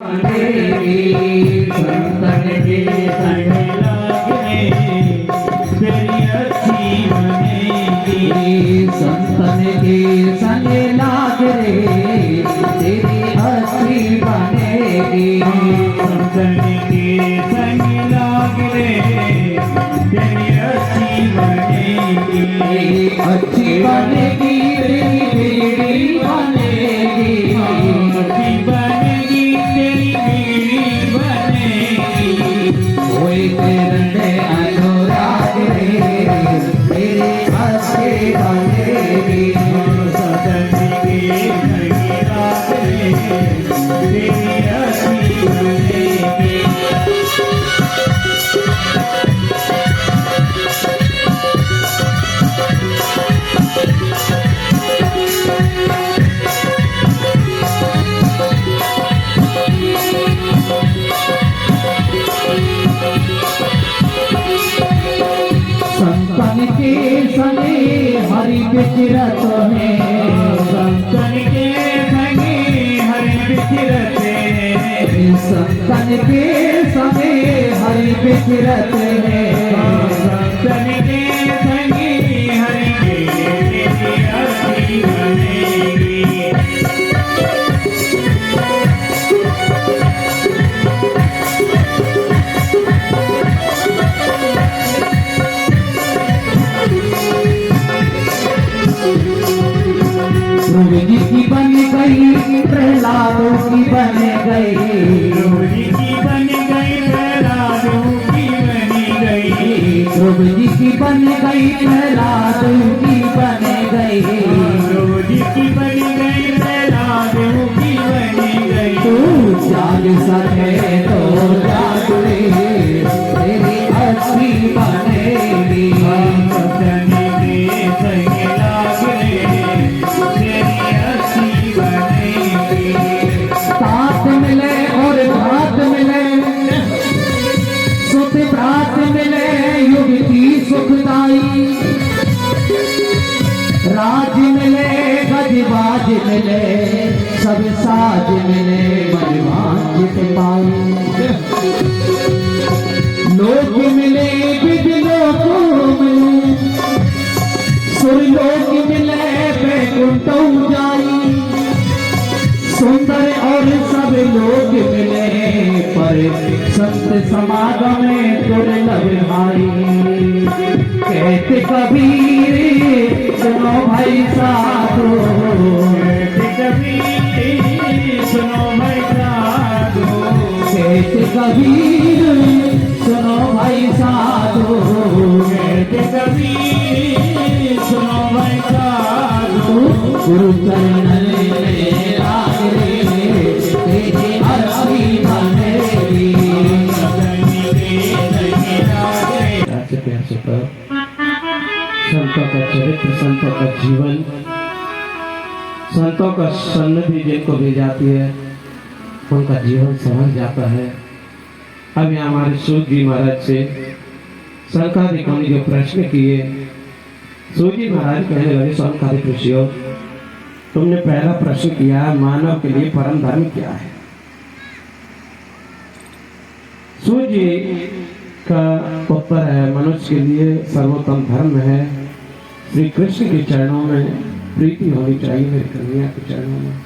संतन के संग लागने तेरी अच्छी बनेगी। संतन के संग लागने तेरी अच्छी बनेगी। संतन के संग लागने तेरी अच्छी बनेगी। अच्छी बनेगी तेरी बेड़ी बनेगी। अच्छी बनेगी तेरी बेड़ी बनेगी। कोई तेरे अनुराग रे तेरी अच्छी बनेगी। सदन के संग लागने तेरी अच्छी बनेगी। संतन के संगे हरि बिचरत है। संतन के संगे हरि बिचरत है। संतन के संगे हरि बिचरत है। संतन के संगे हरि बिचरत बनेगी। जी की बन गई प्रहलादों की बन गई। जी की बन गई प्रहलादों की बन गई। जी की बन गई प्रहलादों की बन गई। जी की बन गई प्रहलादों की बन गई। तू जाग सके तो जाग रे तेरी अच्छी बनेगी। सदन के संग लागने साथ मिले और भात मिले सुख प्रात मिले युग की सुखदाई। राज मिले गजबाज मिले सब साज मिले मनवांचित पाई। लोक मिले विद्लोक मिले सुरलोक मिले बैकुंठ जाई। सुंदर और सब लोग मिले पर संत समागम में दुर्लभ भाई। कहते कबीर सुनो भाई साधो। कहते कबीर सुनो भाई साधो। कहते कबीर सुनो भाई साधो। कहते कबीर सुनो भाई साधो। गुरु चरण संतों का चरित्र, संतों का जीवन, संतों का सन्निधि जिनको दी जाती है उनका जीवन समझ जाता है। अब यहाँ हमारे सूत जी महाराज से सनकादिकों ने जो प्रश्न किए, सूत जी महाराज कहने लगे, सनकादिक ऋषियों तुमने पहला प्रश्न किया मानव के लिए परम धर्म क्या है। सूत जी का उत्तर है मनुष्य के लिए सर्वोत्तम धर्म है श्री कृष्ण के चरणों में प्रीति होनी चाहिए। मेरी कन्या के चरणों में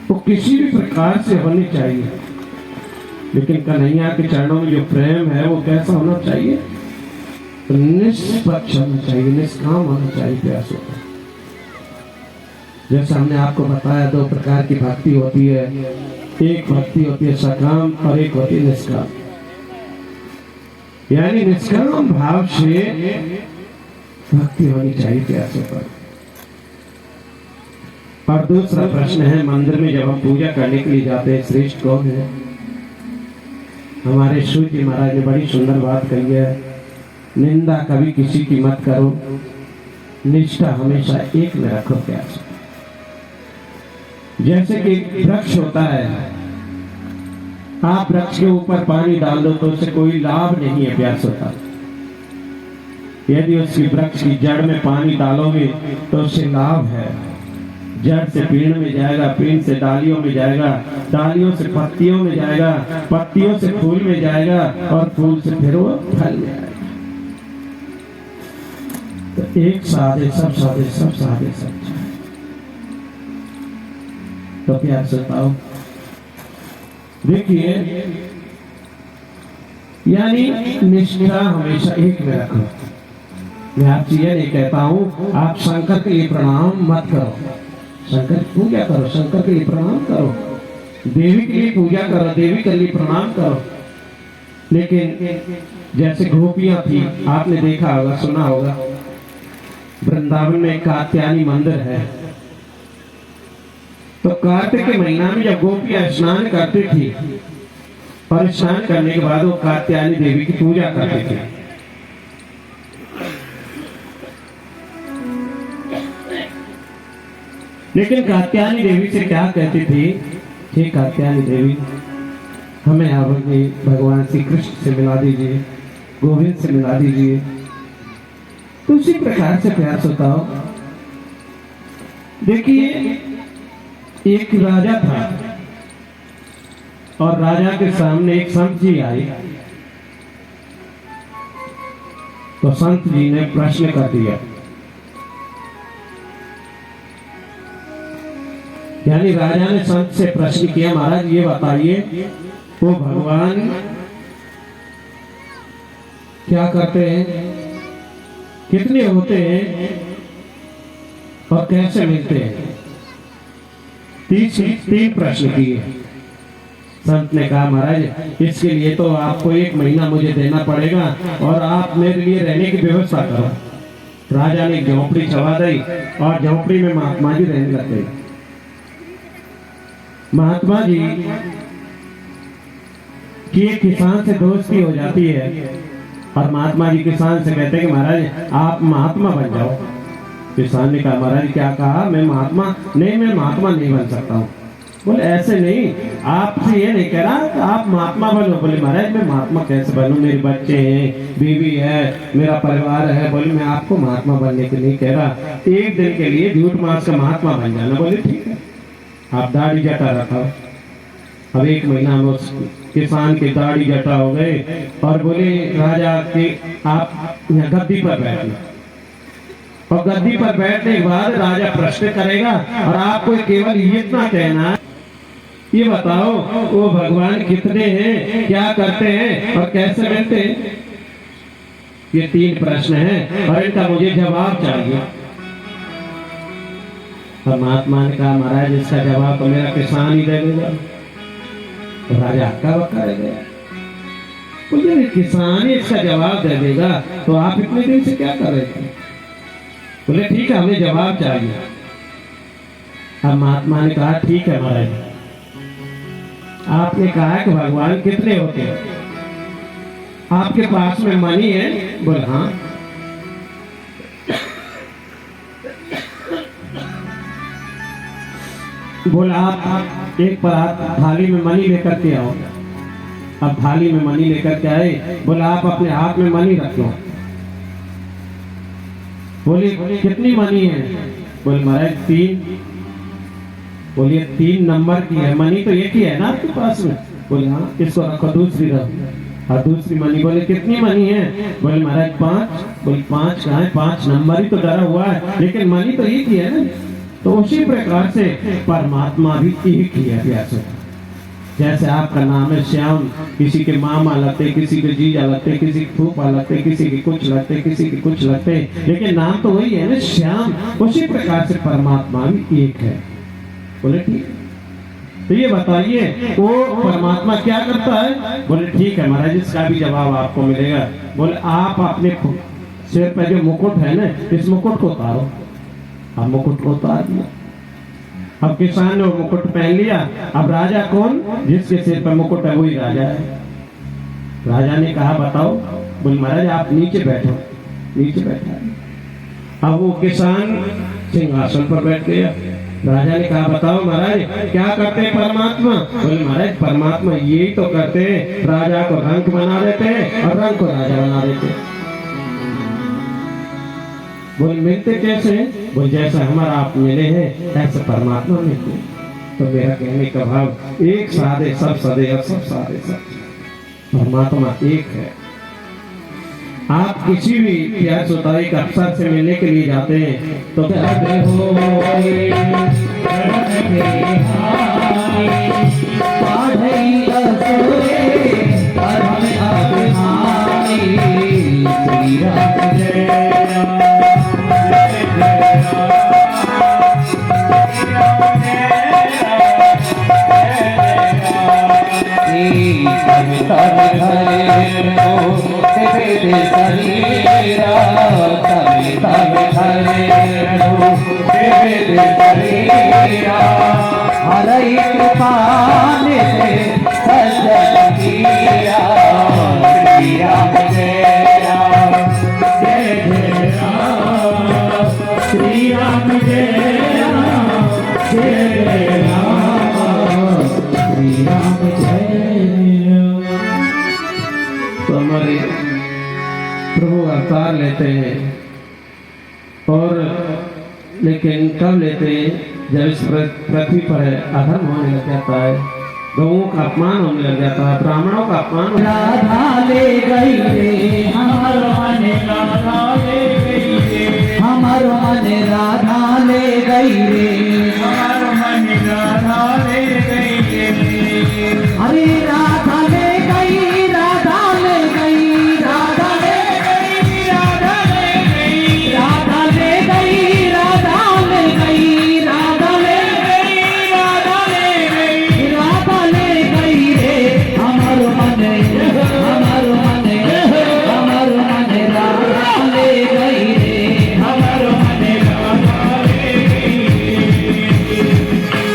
वो किसी भी प्रकार से होनी चाहिए, लेकिन कन्हैया के चरणों में जो प्रेम है वो कैसा होना चाहिए? तो निष्पक्ष होना चाहिए, निष्काम होना चाहिए, प्यास होता है। जैसे हमने आपको बताया दो प्रकार की भक्ति होती है। एक भक्ति होती है सकाम और एक होती है निष्काम। यानी निष्काम भाव से भक्ति होनी चाहिए प्यासे पर। और दूसरा प्रश्न है मंदिर में जब हम पूजा करने के लिए जाते हैं श्रेष्ठ कौन है? हमारे सूत जी महाराज ने बड़ी सुंदर बात कही है, निंदा कभी किसी की मत करो, निष्ठा हमेशा एक में रखो प्यास। जैसे कि वृक्ष होता है, आप वृक्ष के ऊपर पानी डाल दो तो उससे कोई लाभ नहीं है प्यास होता। यदि उसकी वृक्ष की जड़ में पानी डालोगे तो उससे लाभ है। जड़ से पेड़ में जाएगा, पेड़ से डालियों में जाएगा, डालियों से पत्तियों में जाएगा, पत्तियों से फूल में जाएगा और फूल से फिर वो फल में आएगा। तो एक साधे सब साधे सब साधे सब। तो प्यार से बताओ, देखिए, यानी निष्ठा हमेशा एक में रखो। मैं आपसे यह नहीं कहता हूं आप शंकर के लिए प्रणाम मत करो, शंकर की पूजा करो, शंकर के लिए प्रणाम करो, देवी के लिए पूजा करो, देवी के लिए प्रणाम करो। लेकिन जैसे गोपियां थी, आपने देखा होगा, सुना होगा, वृंदावन में कात्यायनी मंदिर है। तो कार्तिक के महीना में जब गोपियां स्नान करती थी और स्नान करने के बाद वो कात्यायनी देवी की पूजा करती थी। लेकिन कात्यायनी देवी से क्या कहती थी, हे कात्यायनी देवी, हमें आप भगवान श्री कृष्ण से मिला दीजिए, गोविंद से मिला दीजिए। तो उसी प्रकार से प्यार से बताओ। देखिए, एक राजा था और राजा के सामने एक संत जी आए। तो संत जी ने प्रश्न कर दिया, यानी राजा ने संत से प्रश्न किया, महाराज ये बताइए, वो भगवान क्या करते हैं, कितने होते हैं और कैसे मिलते हैं? तीन प्रश्न किए। संत ने कहा, महाराज इसके लिए तो आपको 1 महीना मुझे देना पड़ेगा और आप मेरे लिए रहने की व्यवस्था करो। राजा ने झोंपड़ी छवा दी और झोंपड़ी में महात्मा जी रहने लग गए। महात्मा जी की एक किसान से दोस्ती हो जाती है और महात्मा जी किसान से कहते हैं कि महाराज आप महात्मा बन जाओ। किसान ने कहा, महाराज क्या कहा, मैं महात्मा नहीं बन सकता हूँ। बोले ऐसे नहीं, आपसे ये नहीं कह रहा कि आप महात्मा बनो। बोले महाराज मैं महात्मा कैसे बनूं, मेरे बच्चे हैं, बीवी है, मेरा परिवार है। बोले मैं आपको महात्मा बनने के नहीं कह रहा, एक दिन के लिए झूठ मास का महात्मा बन जाना। बोले ठीक है, आप दाढ़ी जटा रखा। अब 1 महीना में उस किसान की दाढ़ी जटा हो गए और बोले राजा के आप यहाँ गद्दी पर बैठना। और गद्दी पर बैठने के बाद राजा प्रश्न करेगा और आपको केवल इतना कहना, ये बताओ वो भगवान कितने हैं, क्या करते हैं और कैसे मिलते हैं? ये 3 प्रश्न हैं और इनका मुझे जवाब चाहिए। परमात्मा ने कहा, महाराज इसका जवाब तो मेरा किसान ही दे देगा। तो राजा हक्का बक्का रह गया। बोले किसान ही इसका जवाब दे देगा तो आप इतने दिन से क्या कर रहे थे? बोले ठीक है, हमें जवाब चाहिए। अब महात्मा ने कहा, ठीक है महाराज, आपने कहा कि भगवान कितने होते हैं, आपके पास में मनी है? बोले हाँ। बोला आप एक परात थाली में मनी लेकर के आओ। अब थाली में मनी लेकर के आए। बोला आप अपने हाथ में मनी रख लो। बोले कितनी मनी है? बोले महाराज 3। बोलिए 3 नंबर की है मनी, तो एक ही है ना आपके पास में? बोले हाँ। इसको रखो, दूसरी रखो। और दूसरी मनी, बोले कितनी मनी है? बोले महाराज 5। बोले 5 कहाँ है, 5 नंबर ही तो डरा हुआ है, लेकिन मनी तो एक ही है ना। तो उसी प्रकार से परमात्मा भी एक ही है। प्यासे जैसे आपका नाम है श्याम, किसी के मामा लगते, किसी के जीजा लगते, किसी के फूफा लगते, किसी के कुछ लगते, किसी के कुछ लगते, लेकिन नाम तो वही है ना, श्याम। उसी प्रकार से परमात्मा भी एक है। बोले ठीक है, तो ये बताइए वो परमात्मा क्या करता है? बोले ठीक है महाराज, इसका भी जवाब आपको मिलेगा। बोले आप अपने सिर पर जो मुकुट है ना, इस मुकुट को उतारो। अब मुकुट को उतार दिया। अब किसान ने वो मुकुट पहन लिया। अब राजा कौन? जिसके सिर पर मुकुट है वही राजा है। राजा ने कहा बताओ। बोले महाराज आप नीचे बैठो। नीचे बैठा। अब वो किसान सिंहासन पर बैठ गया। राजा ने कहा बताओ महाराज क्या करते हैं परमात्मा? बोले महाराज परमात्मा यही तो करते हैं, राजा को रंग बना देते हैं और रंग को राजा बना देते हैं। बोल मिलते कैसे? बोल जैसा हमारा आप मिले हैं ऐसे परमात्मा मिलते। तो मेरा कहने का भाव एक सादे सब सदे और सब सादे सब परमात्मा एक है। आप किसी भी प्यार सुताई का अफसर से मिलने के लिए जाते हैं तो हरई कृपान से सजन किया श्री राम जय राम जय जय राम श्री राम जय राम जय जय राम श्री राम जय राम। तो हमारे प्रभु अवतार लेते हैं और लेकिन कब लेते हैं? जब इस पृथ्वी पर अधर्म होने लग जाता है, गौओं का अपमान होने लग जाता है, ब्राह्मणों का अपमान। राधा ले गई रे हमार मन राधा ले गई रे हमार मन राधा ले गई रे हमार मन राधा ले गई रे अरे राधा ले गई राधा ले गई राधा ले गई राधा ले गई राधा ले गई राधा ले गई राधा ले गई राधा ले गई राधा ले गई रे हमार मन हमार मन हमार मन राधा ले गई रे हमार मन राधा ले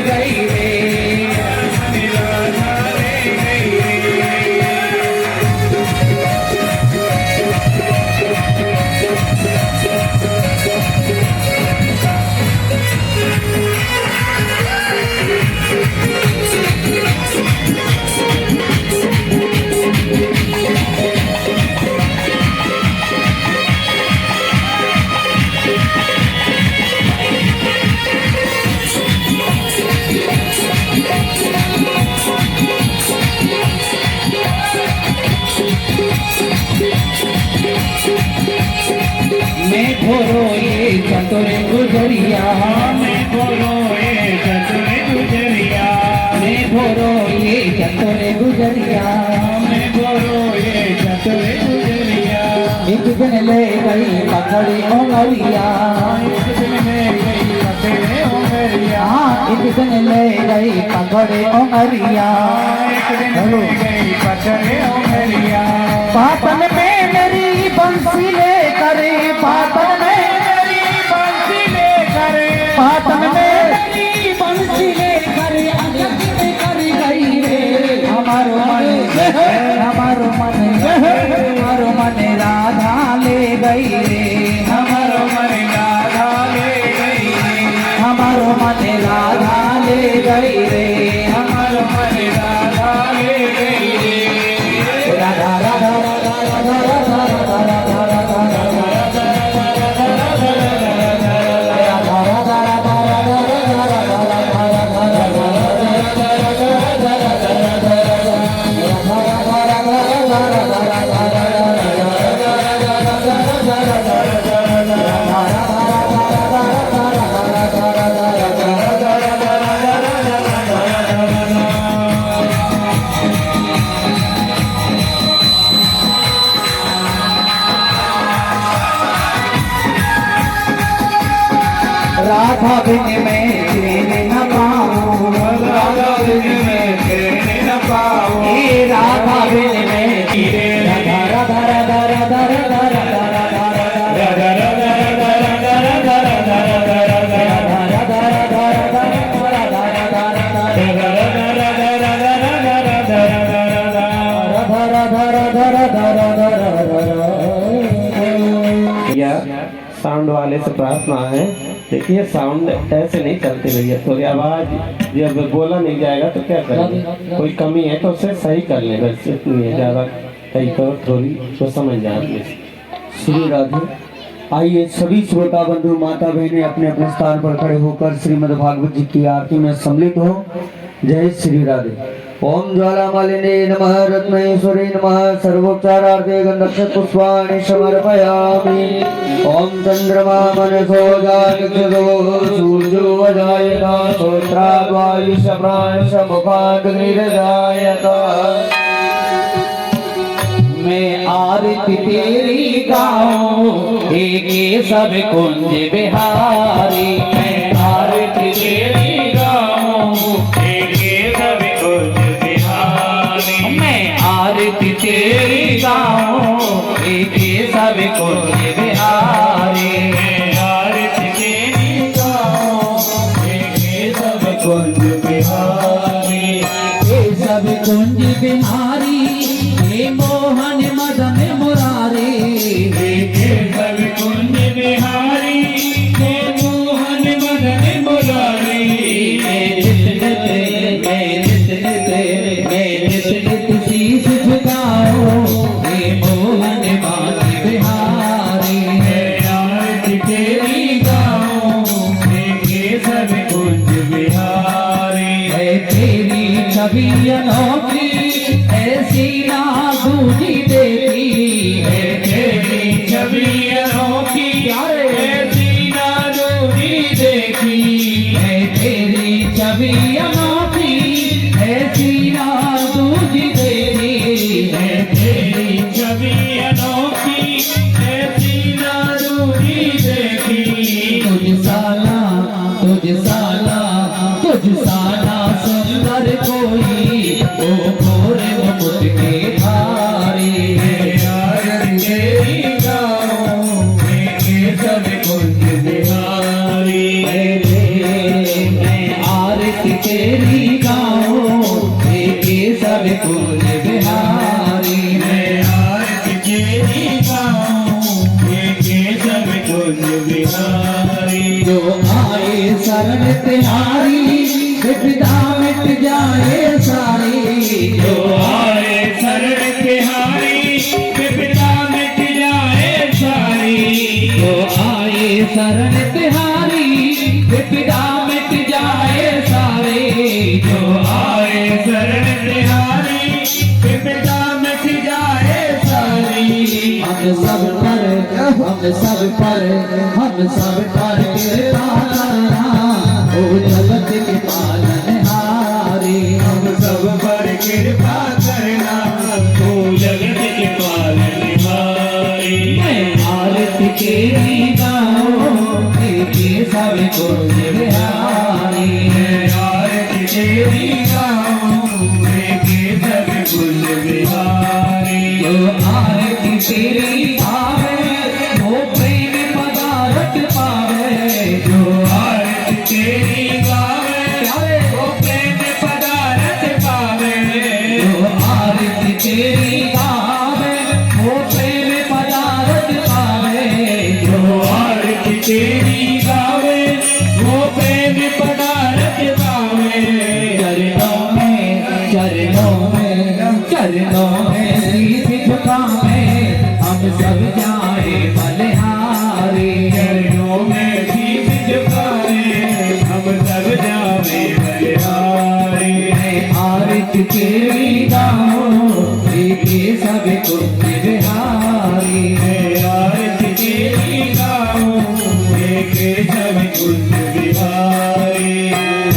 गई घोरो ये चतुर गुजरिया मैं घोरो ये चतुर गुजरिया मैं घोरो ये चतुर गुजरिया मैं घोरो ये चतुर गुजरिया एक दिन ले गई पकड़ी ओंगरिया एक दिन ले गई पकड़े ओंगरिया एक दिन ले गई पकड़े ओंगरिया एक दिन ले गई पकड़े ओंगरिया पापन में मेरी बंसी ले करे पापन में मेरी बंसी ले करे पापन में मेरी बंसी ले करे अजब में कर गई रे हमारो मन हमारो मन हमारो मन राधा ले गई रे हमारो मन राधा ले गई रे हमारो मन राधा ले गई रे हमारो राधा बिन मैं चैन न पाऊं, राधा बिन मैं चैन न पाऊं, हे राधा बिन मैं राधा राधा राधा राधा राधा राधा साउंड वाले से प्रार्थना है, देखिए साउंड ऐसे नहीं चलते भैया, थोड़ी आवाज जब बोला नहीं जाएगा तो क्या करेंगे, कोई कमी है तो उसे सही कर ले, बस इतनी है, ज्यादा कहीं तो थोड़ी तो समझ जाए। श्री राधे। आइए सभी श्रोता बंधु माता बहनें अपने अपने स्थान पर खड़े होकर श्रीमद् भागवत जी की आरती में सम्मिलित हो। जय श्री राधे। ओम ज्वालामालिने नमः, रत्नेश्वरी नमः, सर्वोपचारार्थे गंधस्य पुष्पाणि समर्पयामि। ओम चंद्रमा मनसो जागृतो सूर्यो अजायत श्रोत्राद् वायुश्च प्राणश्च मुखाद् अग्निर्जायत। मैं आरती तेरी गाऊं हे केशव कुंज बिहारी, मैं आरती तेरी गाऊं हे केशव कुंज बिहारी, मैं आरती तेरी गाऊं हे केशव कुंज बिहारी, मैं आरती तेरी गाऊं हे केशव कुंज बिहारी, केशव कुंज बिहारी हे मोहन मदन मुरारी, हे केशव कुंज बिहारी हे मोहन मदन मुरारी, मैं नित नित शीश झुकाऊं हे मोहन माधव बिहारी, मैं आरती तेरी गाऊं हे केशव कुंज बिहारी, है तेरी छवि अनोखी ऐसी ना दूजी देखी, है तेरी छवि अनोखी ऐसी ना दूजी देखी, है तेरी छवि अनोखी ऐसी ना दूजी देखी, है तेरी छवि अनोखी ऐसी ना दूजी देखी, तुझ साला तुझ साला तुझ साला सुंदर कोई ओ गोरे मुकुट के धारी, आरती तेरी गाऊं हे केशव कुंज बिहारी, मैं आरती तेरी गाऊं हे केशव कुंज बिहारी, मैं आरती तेरी गाऊं हे केशव कुंज बिहारी, जो आए शरण तिहारी विपदा मिट जाए सारी, जो आए शरण तिहारी विपदा मिट जाए सारी, जो आए शरण तिहारी विपदा मिट जाए सारे, जो आए शरण तिहारी विपदा मिट जाए सारी, हम सब पर कृपा करना ओ जगत के पालनहारी, हम सब पर कृपा करना ओ जगत के पालनहारी, मैं आरती तेरी गाऊं हे केशव कुंज बिहारी, मैं आरती तेरी गाऊं हे केशव कुंज बिहारी, जो आरती तेरी गावे वो प्रेम पदारथ पावे, जो आरती तेरी गावे वो प्रेम पदारथ पावे, जो आरती तेरी गावे वो प्रेम पदारथ पावे, जो आरती तेरी गावे वो प्रेम पदारथ पावे, चरणों में शीश झुकावे हम सब जाए बलिहारी, चरणों में शीश झुकावे हम सब जाए बलिहारी, मैं आरती तेरी गाऊं हे केशव कुंज बिहारी, मैं आरती तेरी गाऊं हे केशव कुंज बिहारी,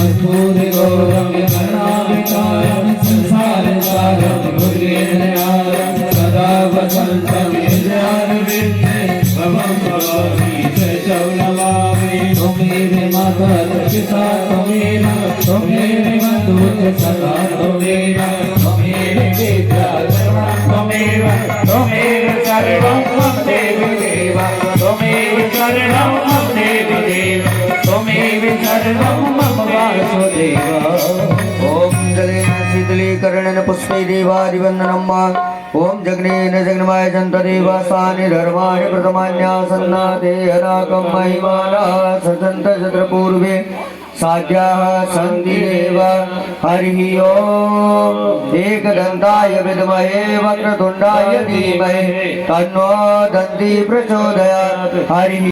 मधुर गौरव करुणावतारम संसार सारम भुजगेन्द्रहारम सदा वसंतम हृदयारविंदे भवं भवामी च नमामि, तुम मेरे माता त्वमेव बन्धु च सखा त्वमेव त्वमेव वेद्या त्वमेव त्वमेव सर्वं मम देव देव त्वमेव शरणं मम देव देव त्वमेव सर्वं मम वासुदेव ओम जलेन शीतलीकरणेन पुष्पै देवादिवन्दनम् ओम जग्नेन जग्नमाय जन्तदेवासानि धर्माणि प्रथमान्यासन्नाते अनाकं महिमाना सजन्त शत्रपूर्वे साध्याः सन्ति देव हरिः ओम एकदन्ताय विद्महे वक्रतुण्डाय धीमहि तन्नो दन्ति प्रचोदयात् हरिः